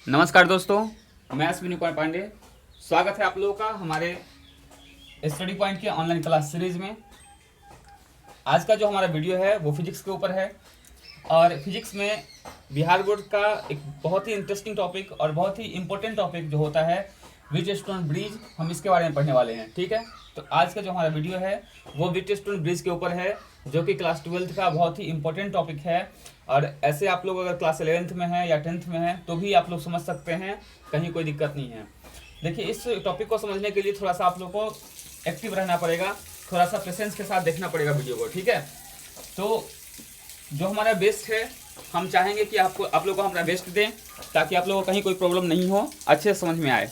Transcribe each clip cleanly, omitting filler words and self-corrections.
नमस्कार दोस्तों, मैं अश्विनी कुमार पांडे। स्वागत है आप लोगों का हमारे स्टडी पॉइंट के ऑनलाइन क्लास सीरीज में। आज का जो हमारा वीडियो है वो फिजिक्स के ऊपर है और फिजिक्स में बिहार बोर्ड का एक बहुत ही इंटरेस्टिंग टॉपिक और बहुत ही इम्पोर्टेंट टॉपिक जो होता है व्हीटस्टोन ब्रिज, हम इसके बारे में पढ़ने वाले हैं। ठीक है, तो आज का जो हमारा वीडियो है वो व्हीटस्टोन ब्रिज के ऊपर है, जो कि क्लास 12th का बहुत ही इंपॉर्टेंट टॉपिक है। और ऐसे आप लोग अगर क्लास 11th में है या 10th में है तो भी आप लोग समझ सकते हैं, कहीं कोई दिक्कत नहीं है। देखिए, इस टॉपिक को समझने के लिए थोड़ा सा आप लोग को एक्टिव रहना पड़ेगा, थोड़ा सा पेशेंस के साथ देखना पड़ेगा वीडियो को। ठीक है, तो जो हमारा बेस्ट है, हम चाहेंगे कि आप लोग को हमारा बेस्ट दें ताकि आप लोगों को कहीं कोई प्रॉब्लम नहीं हो, अच्छे से समझ में आए।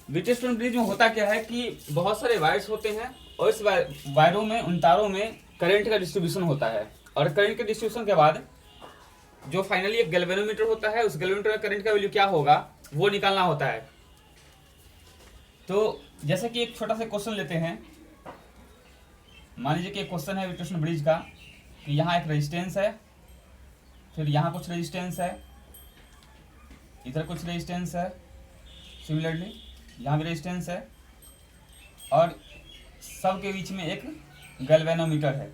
व्हीटस्टोन ब्रिज में होता क्या है कि बहुत सारे वायर्स होते हैं और इस वायरों में, उन तारों में करंट का डिस्ट्रीब्यूशन होता है और करंट के डिस्ट्रीब्यूशन के बाद जो फाइनली एक गैल्वेनोमीटर होता है, उस गैल्वेनोमीटर में करंट का वैल्यू क्या होगा वो निकालना होता है। तो जैसे कि एक छोटा सा क्वेश्चन लेते हैं। मान लीजिए कि एक क्वेश्चन है व्हीटस्टोन ब्रिज का कि यहाँ एक रेजिस्टेंस है, फिर यहाँ कुछ रेजिस्टेंस है, इधर कुछ रेजिस्टेंस है, सिमिलरली यहाँ भी रेजिस्टेंस है और सब के बीच में एक गैल्वेनोमीटर है।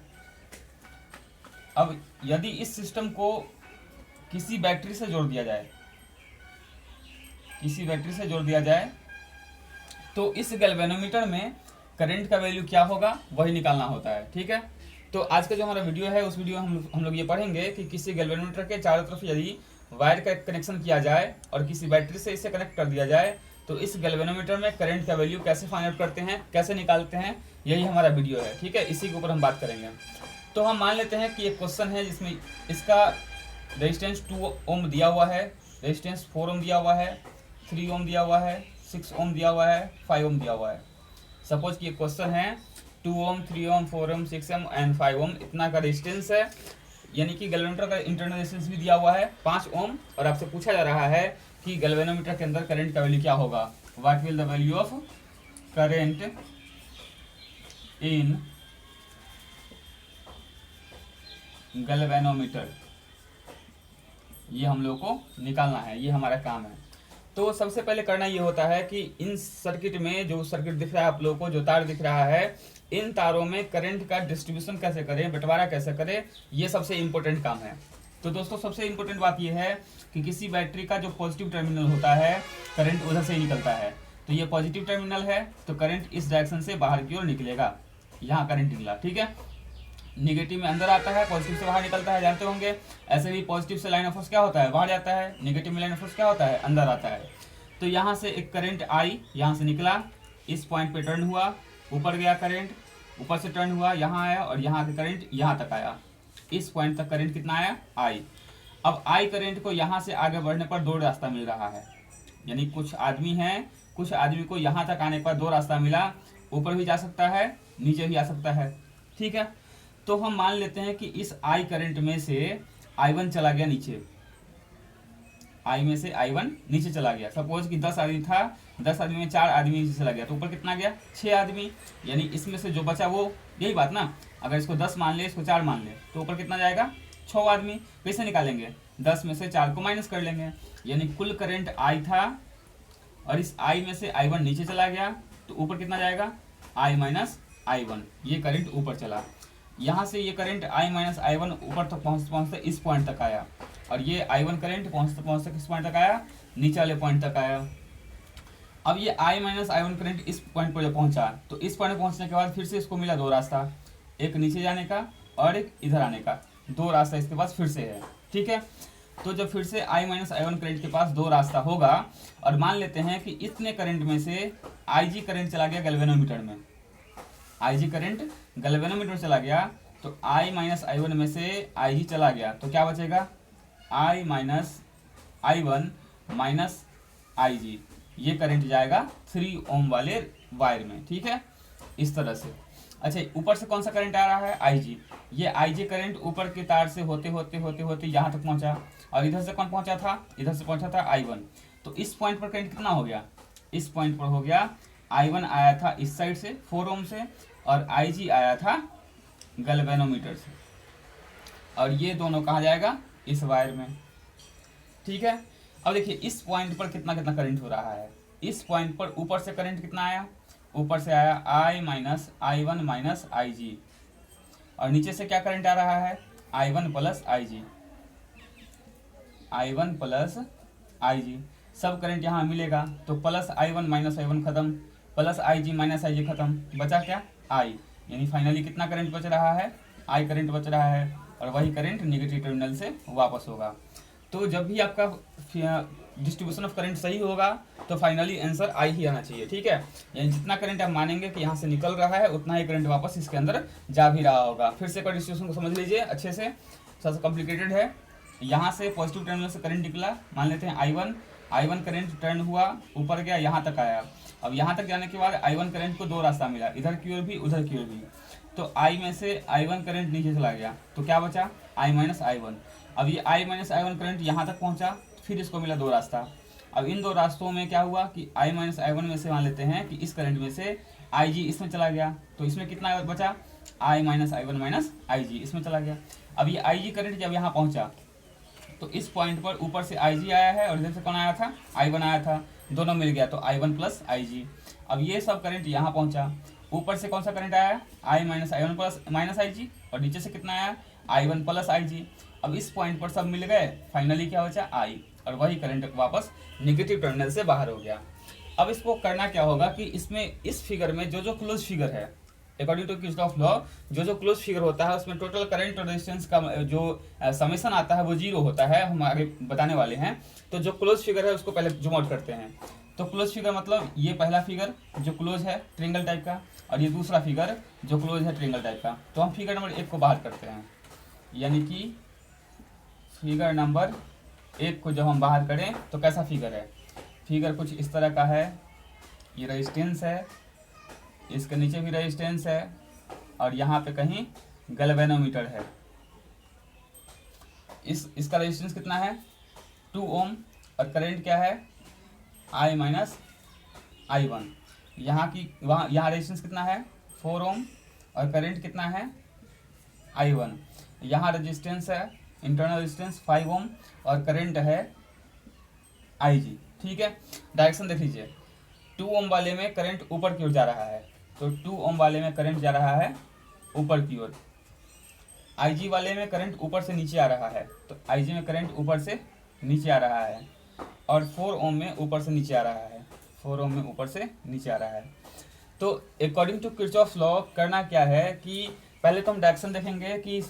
अब यदि इस सिस्टम को किसी बैटरी से जोड़ दिया जाए, तो इस गैल्वेनोमीटर में करंट का वैल्यू क्या होगा वही निकालना होता है। ठीक है, तो आज का जो हमारा वीडियो है उस वीडियो में हम लोग ये पढ़ेंगे कि किसी गैल्वेनोमीटर के चारों तरफ यदि वायर का कनेक्शन किया जाए और किसी बैटरी से इसे कनेक्ट कर दिया जाए तो इस गैल्वेनोमीटर में करंट का वैल्यू कैसे फाइंड आउट करते हैं, कैसे निकालते हैं, यही हमारा वीडियो है। ठीक है, इसी के ऊपर हम बात करेंगे। तो हम मान लेते हैं कि एक क्वेश्चन है जिसमें इसका रेजिस्टेंस 2 ओम दिया हुआ है, रेजिस्टेंस 4 ओम दिया हुआ है, 3 ओम दिया हुआ है, 6 ओम दिया हुआ है, 5 ओम दिया हुआ है। सपोज कि एक क्वेश्चन है 2 ओम, 3 ओम, 4 ओम, 6 ओम एंड 5 ओम इतना का रेजिस्टेंस है, यानी कि गैल्वेनोमीटर का इंटरनल रेजिस्टेंस भी दिया हुआ है 5 ओम और आपसे पूछा जा रहा है कि गैल्वेनोमीटर के अंदर करंट का वैल्यू क्या होगा। What will the value of current in galvanometer, ये हम लोग को निकालना है, ये हमारा काम है। तो सबसे पहले करना ये होता है कि इन सर्किट में, जो सर्किट दिख रहा है आप लोगों को, जो तार दिख रहा है, इन तारों में करंट का डिस्ट्रीब्यूशन कैसे करें, बंटवारा कैसे करें, ये सबसे इंपॉर्टेंट काम है। तो दोस्तों, सबसे इंपॉर्टेंट बात यह है कि किसी बैटरी का जो पॉजिटिव टर्मिनल होता है, करंट उधर से ही निकलता है। तो ये पॉजिटिव टर्मिनल है तो करंट इस डायरेक्शन से बाहर की ओर निकलेगा, यहाँ करंट निकला। ठीक है, निगेटिव में अंदर आता है, पॉजिटिव से बाहर निकलता है, जानते होंगे। ऐसे भी पॉजिटिव से लाइन ऑफ फोर्स क्या होता है, बाहर जाता है, नेगेटिव में लाइन ऑफ फोर्स क्या होता है, अंदर आता है। तो यहाँ से एक करंट आई, यहाँ से निकला, इस पॉइंट पे टर्न हुआ, ऊपर गया करंट, ऊपर से टर्न हुआ, यहाँ आया और यहाँ के करंट यहाँ तक आया। इस पॉइंट तक करंट कितना आया, आई। अब आई करंट को यहाँ से आगे बढ़ने पर दो रास्ता मिल रहा है, यानी कुछ आदमी हैं, कुछ आदमी को यहाँ तक आने पर दो रास्ता मिला, ऊपर भी जा सकता है, नीचे भी आ सकता है। ठीक है, तो हम मान लेते हैं कि इस आई करंट में से I1 चला गया नीचे, आई में से I1 नीचे चला गया। सपोज कि 10 आदमी था, 10 आदमी में 4 आदमी नीचे चला गया, तो ऊपर कितना गया, 6 आदमी, यानी इसमें से जो बचा वो, यही बात ना, अगर इसको 10 मान ले, इसको 4 मान ले, तो ऊपर कितना जाएगा, 6 आदमी। कैसे निकालेंगे, 10 में से 4 को माइनस कर लेंगे, यानी कुल करंट I था और इस I में से I1 नीचे चला गया, तो ऊपर कितना जाएगा, I माइनस I1, ये करंट ऊपर चला। यहाँ से ये करंट I माइनस I1 ऊपर तक पहुँचते इस पॉइंट तक आया और ये I1 करंट पहुँचते किस पॉइंट तक आया, नीचे वाले पॉइंट तक आया। अब ये I माइनस I1 करंट इस पॉइंट पर जब पहुँचा तो इस पॉइंट पहुँचने के बाद फिर से इसको मिला दो रास्ता, एक नीचे जाने का और एक इधर आने का, दो रास्ता इसके पास फिर से है। ठीक है, तो जब फिर से I माइनस I1 करंट के पास दो रास्ता होगा और मान लेते हैं कि इतने करंट में से IG करंट चला गया गैल्वेनोमीटर में, IG करंट गैल्वेनोमीटर चला गया, तो I माइनस I1 में से IG चला गया, तो क्या बचेगा, I minus I1 minus IG, ये करंट जाएगा 3 ओम वाले वायर में। ठीक है, इस तरह से। अच्छा, ऊपर से कौन सा करंट आ रहा है, IG, ये IG करंट ऊपर के तार से होते होते होते होते यहाँ तक पहुँचा और इधर से कौन पहुँचा था, इधर से पहुँचा था I1। तो इस पॉइंट पर करंट कितना हो गया, इस पॉइंट पर हो गया, I1 आया था इस साइड से 4 ओम से और IG आया था गैल्वेनोमीटर से, और ये दोनों कहाँ जाएगा, इस वायर में। ठीक है, अब देखिए इस पॉइंट पर कितना कितना करंट हो रहा है। इस पॉइंट पर ऊपर से करंट कितना आया, ऊपर से आया I minus I one minus I G, और नीचे से क्या करंट आ रहा है, I1 प्लस आई जी, I1 प्लस आई जी। सब करंट यहाँ मिलेगा तो plus I1 minus I one खत्म, plus I ji minus I जी खत्म, बचा क्या I, यानी फाइनली कितना करंट बच रहा है, I करंट बच रहा है, और वही करंट निगेटिव टर्मिनल से वापस होगा। तो जब भी आपका डिस्ट्रीब्यूशन ऑफ करंट सही होगा तो फाइनली आंसर आई ही आना चाहिए, ठीक है। यानी जितना करंट आप मानेंगे कि यहाँ से निकल रहा है उतना ही करंट वापस इसके अंदर जा भी रहा होगा। फिर से एक बार डिस्ट्रीब्यूशन को समझ लीजिए अच्छे से, सबसे कॉम्प्लिकेटेड है। यहाँ से पॉजिटिव टर्मिनल से करंट निकला, मान लेते हैं I1 करंट टर्न हुआ, ऊपर गया, यहाँ तक आया। अब यहाँ तक जाने के बाद I1 करंट को दो रास्ता मिला, इधर की ओर भी उधर की ओर भी। तो I में से I1 करंट नीचे चला गया तो क्या बचा, I माइनस आई वन। अब ये I minus I one current यहाँ तक पहुँचा, फिर इसको मिला दो रास्ता। अब इन दो रास्तों में क्या हुआ कि I माइनस आई वन में से मान लेते हैं कि इस करंट में से IG इसमें चला गया, तो इसमें कितना बचा, I minus I one minus IG इसमें चला गया। अब ये IG करंट जब यहाँ पहुँचा तो इस पॉइंट पर ऊपर से IG आया है और इधर से कौन आया था, I1 आया था, दोनों मिल गया तो I1 प्लस IG। अब ये सब करंट यहाँ पहुँचा, ऊपर से कौन सा करंट आया, I minus I one plus minus IG, और नीचे से कितना आया, I1 प्लस IG। अब इस पॉइंट पर सब मिल गए, फाइनली क्या बचा I, और वही करंट वापस निगेटिव टर्मिनल से बाहर हो गया। अब इसको करना क्या होगा कि इसमें इस फिगर में जो जो क्लोज फिगर है अकॉर्डिंग टू किर्चॉफ लॉ, जो जो क्लोज फिगर होता है उसमें टोटल करंट और रेजिस्टेंस का जो समेशन आता है वो जीरो होता है, हम आगे बताने वाले हैं। तो जो क्लोज फिगर है उसको पहले जूम आउट करते हैं। तो क्लोज फिगर मतलब ये पहला फिगर जो क्लोज है ट्रायंगल टाइप का, और ये दूसरा फिगर जो क्लोज है ट्रायंगल टाइप का। तो हम फिगर नंबर 1 को बाहर करते हैं, यानी कि फिगर नंबर 1 को जब हम बाहर करें तो कैसा फिगर है, फिगर कुछ इस तरह का है। ये रेजिस्टेंस है, इसके नीचे भी रेजिस्टेंस है, और यहाँ पे कहीं गैल्वेनोमीटर है। इसका रेजिस्टेंस कितना है 2 ओम, और करंट क्या है I माइनस आई वन। यहाँ रेजिस्टेंस कितना है 4 ओम, और करंट कितना है I1। यहाँ रेजिस्टेंस है इंटरनल रेजिस्टेंस 5 ओम, और करंट है IG, ठीक है। डायरेक्शन देख लीजिए, 2 ओम वाले में करंट ऊपर की ओर जा रहा है, तो 2 ओम वाले में करंट जा रहा है ऊपर की ओर। IG वाले में करंट ऊपर से नीचे आ रहा है, तो IG में करंट ऊपर से नीचे आ रहा है, और 4 ओम में ऊपर से नीचे आ रहा है, 4 ओम में ऊपर से नीचे आ रहा है। तो अकॉर्डिंग टू किर्चॉफ लॉ करना क्या है कि पहले तो हम डायरेक्शन देखेंगे कि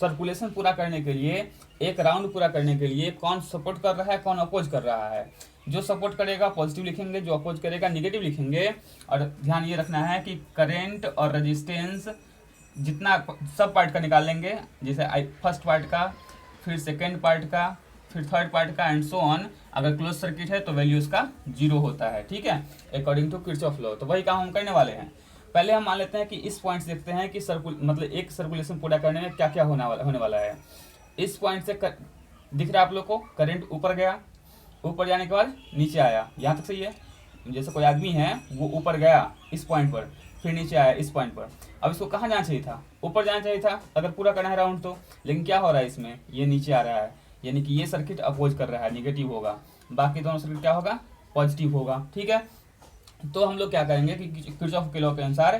सर्कुलेशन पूरा करने के लिए, एक राउंड पूरा करने के लिए कौन सपोर्ट कर रहा है कौन अपोज कर रहा है। जो सपोर्ट करेगा पॉजिटिव लिखेंगे, जो अपोज करेगा निगेटिव लिखेंगे। और ध्यान ये रखना है कि करंट और रेजिस्टेंस जितना सब पार्ट का निकाल लेंगे, जैसे फर्स्ट पार्ट का, फिर सेकेंड पार्ट का, फिर थर्ड पार्ट का, एंड सो ऑन। अगर क्लोज सर्किट है तो वैल्यू उसका 0 होता है, ठीक है, अकॉर्डिंग टू किर्चॉफ लॉ। तो वही काम हम करने वाले हैं। पहले हम मान लेते हैं कि इस पॉइंट से देखते हैं कि मतलब एक सर्कुलेशन पूरा करने में क्या क्या होने वाला है। इस पॉइंट से दिख रहा है आप लोग को, करंट ऊपर गया, ऊपर जाने के बाद नीचे आया, यहाँ तक सही है। जैसे कोई आदमी है वो ऊपर गया इस पॉइंट पर, फिर नीचे आया इस पॉइंट पर। अब इसको कहाँ जाना चाहिए था, ऊपर जाना चाहिए था अगर पूरा करना है राउंड तो, लेकिन क्या हो रहा है इसमें, ये नीचे आ रहा है, यानी कि ये सर्किट अपोज कर रहा है, निगेटिव होगा। बाकी दोनों सर्किट क्या होगा, पॉजिटिव होगा, ठीक है। तो हम लोग क्या करेंगे कि किर्चॉफ के लॉ के अनुसार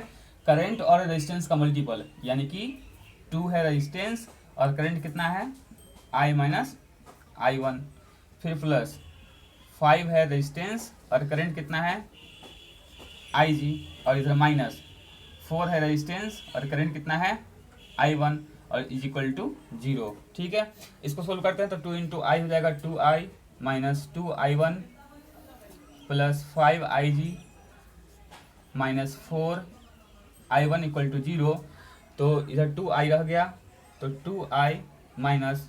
करंट और रेजिस्टेंस का मल्टीपल, यानी कि 2 है रेजिस्टेंस और करंट कितना है I माइनस आई वन, फिर प्लस 5 है रेजिस्टेंस और करंट कितना है IG, और इधर माइनस 4 है रेजिस्टेंस और करंट कितना है I1, और इज इक्वल टू 0, ठीक है। इसको सोल्व करते हैं तो 2 इंटू आई हो जाएगा 2I minus 2I1 plus 5IG minus 4I1 equal to 0। तो इधर 2I रह गया, तो 2I माइनस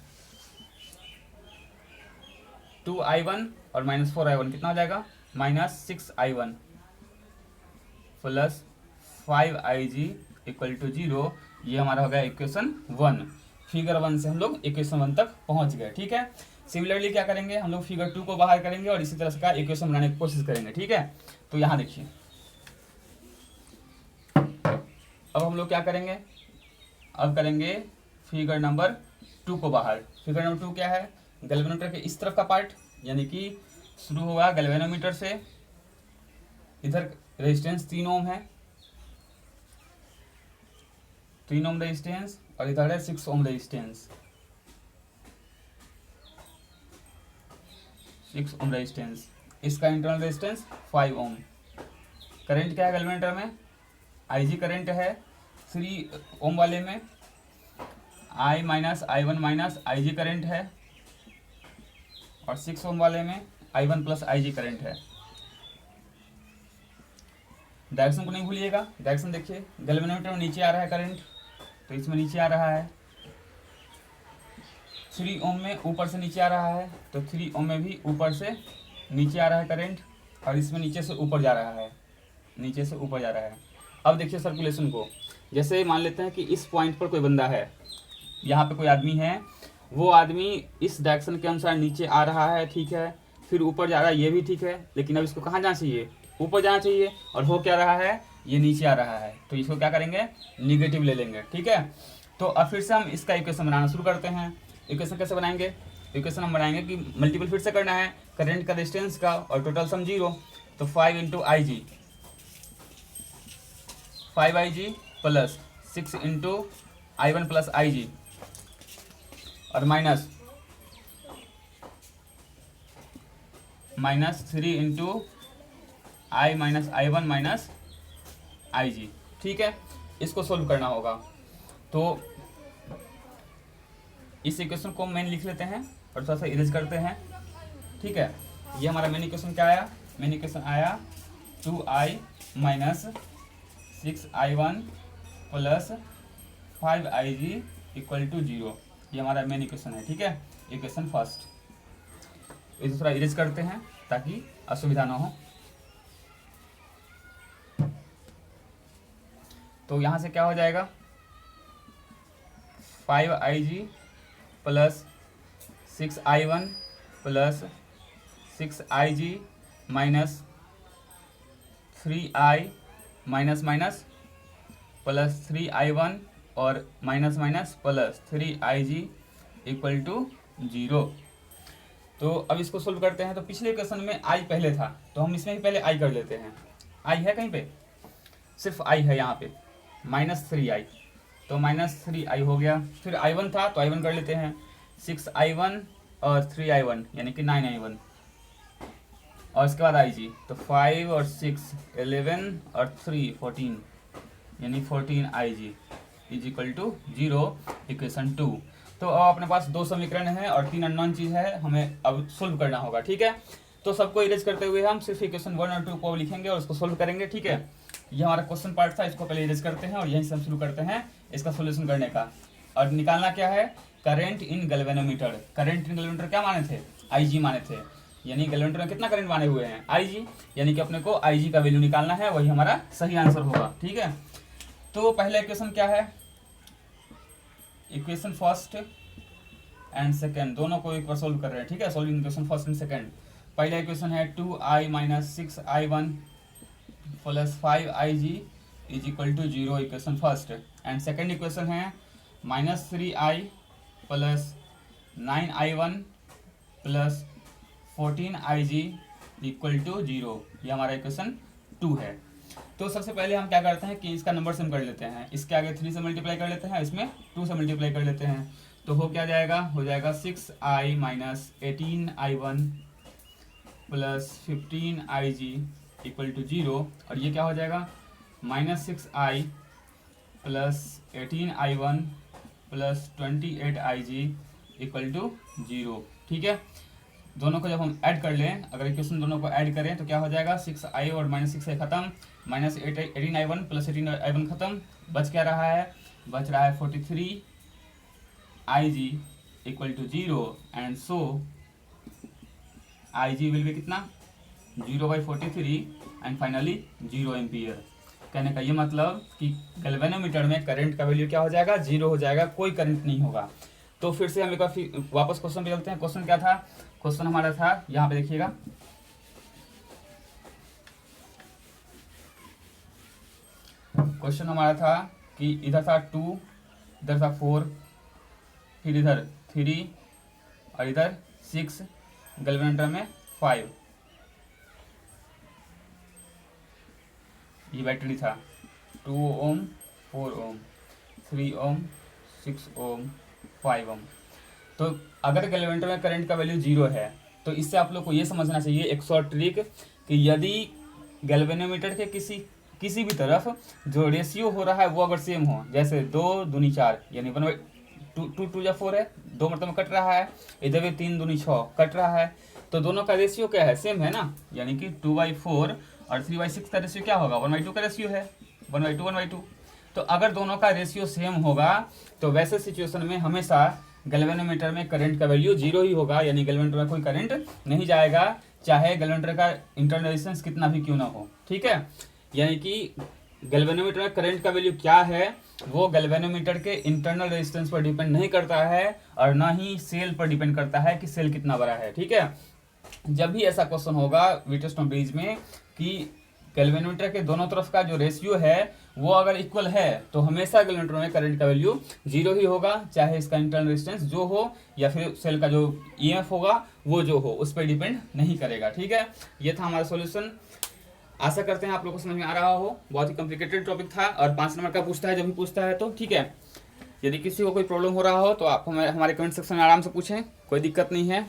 2I1 और माइनस 4I1 कितना हो जाएगा, minus 6I1 plus 5IG equal to 0। ये हमारा हो गया इक्वेशन 1। फिगर 1 से हम लोग इक्वेशन 1 तक पहुंच गए, ठीक है। सिमिलरली क्या करेंगे, हम लोग फिगर 2 को बाहर करेंगे और इसी तरह से का इक्वेशन बनाने की कोशिश करेंगे, ठीक है। तो यहाँ देखिए, अब हम लोग क्या करेंगे, अब करेंगे फिगर नंबर 2 को बाहर। फिगर नंबर 2 क्या है, गैल्वेनोमीटर के इस तरफ का पार्ट यानी कि शुरू हुआ गैल्वेनोमीटर से, इधर रेजिस्टेंस 3 ओम है, 3 ओम रेजिस्टेंस, और इधर है 6 ओम रेजिस्टेंस, 6 ओम रेजिस्टेंस। इसका इंटरनल रेजिस्टेंस 5 ओम। करंट क्या है गैल्वेनोमीटर में? IG करंट है 3 ओम वाले में, I minus I1 minus IG current है, और 6 ओम वाले में I1 प्लस IG करंट है। डायरेक्शन को नहीं भूलिएगा, डायरेक्शन देखिए, गैल्वेनोमीटर में नीचे आ रहा है करंट, तो इसमें नीचे आ रहा है। 3 ओम में ऊपर से नीचे आ रहा है, तो 3 ओम में भी ऊपर से नीचे आ रहा है करंट, और इसमें नीचे से ऊपर जा रहा है, नीचे से ऊपर जा रहा है। अब देखिए सर्कुलेशन को, जैसे मान लेते हैं कि इस पॉइंट पर कोई बंदा है, यहाँ पे कोई आदमी है, वो आदमी इस डायरेक्शन के अनुसार नीचे आ रहा है, ठीक है, फिर ऊपर जा रहा है, ये भी ठीक है, लेकिन अब इसको कहाँ जाना चाहिए? ऊपर जाना चाहिए, और हो क्या रहा है? ये नीचे आ रहा है, तो इसको क्या करेंगे? निगेटिव ले लेंगे, ठीक है। तो अब फिर से हम इसका इक्वेशन बनाना शुरू करते हैं। इक्वेशन कैसे बनाएंगे? इक्वेशन हम बनाएंगे कि मल्टीपल फिर से करना है करंट का, रेजिस्टेंस का, और टोटल सम 0, तो 5 into IG, 5IG plus 6 into I1 plus IG, और minus 3 into I minus I1 minus IG, ठीक है। इसको सोल्व करना होगा, तो इस इक्वेशन को मेन लिख लेते हैं और थोड़ा सा इरेज करते हैं, ठीक है। ये हमारा मेन इक्वेशन क्या आया? मेन इक्वेशन आया 2I minus 6I1 plus 5IG equal to 0। ये हमारा मेन इक्वेशन है, ठीक है, इक्वेशन फर्स्ट। इसे थोड़ा इरेज करते हैं ताकि असुविधा ना हो। तो यहाँ से क्या हो जाएगा? 5IG plus 6I1 plus 6IG minus 3I minus minus plus 3I1 और minus minus plus 3IG equal to 0। तो अब इसको सोल्व करते हैं। तो पिछले क्वेश्चन में I पहले था, तो हम इसमें भी पहले I कर लेते हैं। I है कहीं पे? सिर्फ I है यहाँ पे, माइनस 3I, तो माइनस 3I हो गया। फिर I1 था तो I1 कर लेते हैं, 6I1 और 3I1 यानी कि 9I1, और इसके बाद IG, तो 5 और 6 11 और 3 14 यानी 14IG is equal to 0, equation 2। तो अब अपने पास 2 समीकरण है और 3 अननोन चीज़ है, हमें अब सोल्व करना होगा, ठीक है। तो सबको इरेज करते हुए हम सिर्फ इक्वेशन 1 और 2 को लिखेंगे और उसको सोल्व करेंगे, ठीक है। ये हमारा क्वेश्चन पार्ट था, इसको पहले इरेज करते हैं और यहीं से हम शुरू करते हैं इसका सोल्यूशन करने का। और निकालना क्या है? Current in galvanometer. Current in galvanometer क्या माने थे? IG माने थे, यानी गैल्वेनोमीटर में कितना करंट माने हुए हैं? IG, यानी कि अपने को IG का वैल्यू निकालना है, वही हमारा सही आंसर होगा, ठीक है। तो पहला इक्वेशन क्या है? इक्वेशन फर्स्ट एंड सेकेंड दोनों को एक बार सोल्व कर रहे हैं, ठीक है, solving equation first and second. पहला इक्वेशन है 2I minus 6I1 plus 5IG is equal to 0, equation first. And second equation है minus 3I plus 9I1 plus 14IG equal to 0, ये हमारा इक्वेशन 2 है। तो सबसे पहले हम क्या करते हैं कि इसका नंबर सम कर लेते हैं, इसके आगे 3 से मल्टीप्लाई कर लेते हैं, इसमें 2 से मल्टीप्लाई कर लेते हैं, तो हो क्या जाएगा? हो जाएगा 6I minus 18I1 plus 15IG equal to 0, और ये क्या हो जाएगा? Minus 6I plus 18I1 plus 28IG equal to 0, ठीक है। दोनों को जब हम ऐड कर लें, अगर इक्वेशन दोनों को ऐड करें तो क्या हो जाएगा? 6I और माइनस 6I खत्म, माइनस 18I1 प्लस 18I1 खत्म, बच क्या रहा है? बच रहा है 43IG equal to 0, and so IG will be कितना? 0/43 एंड फाइनली 0 एम्पियर। कहने का ये मतलब कि गैल्वेनोमीटर में करंट का वैल्यू क्या हो जाएगा? 0 हो जाएगा, कोई करंट नहीं होगा। तो फिर से हम एक बार वापस क्वेश्चन पे चलते हैं। क्वेश्चन क्या था? क्वेश्चन हमारा था, यहाँ पे देखिएगा, क्वेश्चन हमारा था कि इधर था 2, इधर था 4, फिर इधर 3 और इधर 6, गैल्वेनोमीटर में 5, ये बैटरी था 2 ओम, 4 ओम, 3 ओम, 6 ओम, 5 ओम। तो अगर गैल्वेनोमीटर में करंट का वैल्यू 0 है तो इससे आप लोग को ये समझना चाहिए एक शॉर्ट ट्रिक कि यदि गैल्वेनोमीटर के किसी भी तरफ जो रेशियो हो रहा है वो अगर सेम हो, जैसे 2 दूनी 4 यानी 1/2 या 4 है, 2 मतलब में कट रहा है, इधर भी 3 दूनी 6 कट रहा है, तो दोनों का रेशियो क्या है, सेम है ना, यानी कि 2/4 और 3/6 का रेशियो क्या होगा, 1/2 का रेशियो है, 1/2 1/2। तो अगर दोनों का रेशियो सेम होगा तो वैसे सिचुएशन में हमेशा गैल्वेनोमीटर में करंट का वैल्यू 0 ही होगा, यानी गैल्वेनोमीटर में कोई करंट नहीं जाएगा, चाहे गैल्वेनोमीटर का इंटरनल रेजिस्टेंस कितना भी क्यों ना हो। ठीक है, यानी कि गैल्वेनोमीटर में करंट का वैल्यू क्या है वो गैल्वेनोमीटर के इंटरनल रेजिस्टेंस पर डिपेंड नहीं करता है और ना ही सेल पर डिपेंड करता है कि सेल कितना बड़ा है। ठीक है, जब भी ऐसा क्वेश्चन होगा वीटस्टोन ब्रिज में कि गैल्वेनोमीटर के दोनों तरफ का जो रेशियो है वो अगर इक्वल है तो हमेशा गैल्वेनोमीटर में करंट का वैल्यू 0 ही होगा, चाहे इसका इंटरनल रेजिस्टेंस जो हो या फिर सेल का जो ईएमएफ होगा वो जो हो उस पर डिपेंड नहीं करेगा। ठीक है, ये था हमारा सॉल्यूशन। आशा करते हैं आप लोगों को समझ में आ रहा हो। बहुत ही कॉम्प्लिकेटेड टॉपिक था और 5 नंबर का पूछता है जब भी पूछता है तो। ठीक है, यदि किसी को कोई प्रॉब्लम हो रहा हो तो आप हमारे कमेंट सेक्शन में आराम से पूछें, कोई दिक्कत नहीं है।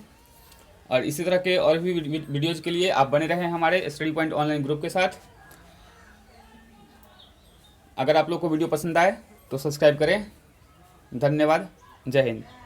और इसी तरह के और भी वीडियोज के लिए आप बने रहें हमारे स्टडी पॉइंट ऑनलाइन ग्रुप के साथ। अगर आप लोग को वीडियो पसंद आए तो सब्सक्राइब करें। धन्यवाद, जय हिंद।